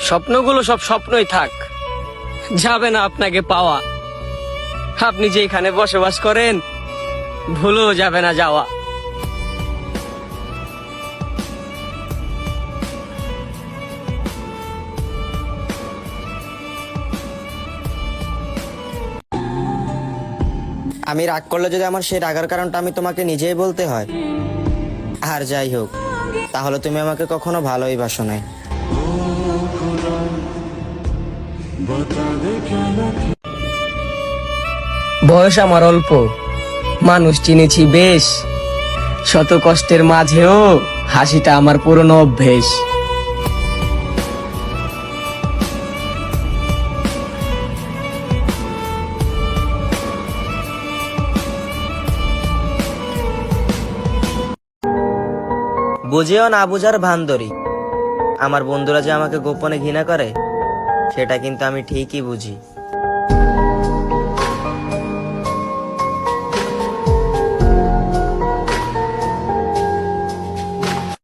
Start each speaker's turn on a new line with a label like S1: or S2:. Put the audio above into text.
S1: স্বপ্নগুলো সব স্বপ্নই থাক, যাবে না আপনাকে পাওয়া। আপনি যেখানে বসবাস করেন ভুলেও যাবে না যাওয়া।
S2: আমি রাগ করলে যদি আমার সেই রাগার কারণটা আমি তোমাকে নিজেই বলতে হয়, আর যাই হোক, তাহলে তুমি আমাকে কখনো ভালোই বাসো নাই।
S1: বয়স আমার অল্প, মানুষ চিনেছি বেশ, শত কষ্টের মাঝেও হাসিটা আমার পুরনো অভ্যেস।
S2: বুঝেও না বুঝার ভান ধরি। আমার বন্ধুরা যে আমাকে গোপনে ঘৃণা করে সেটা কিন্তু আমি ঠিকই বুঝি।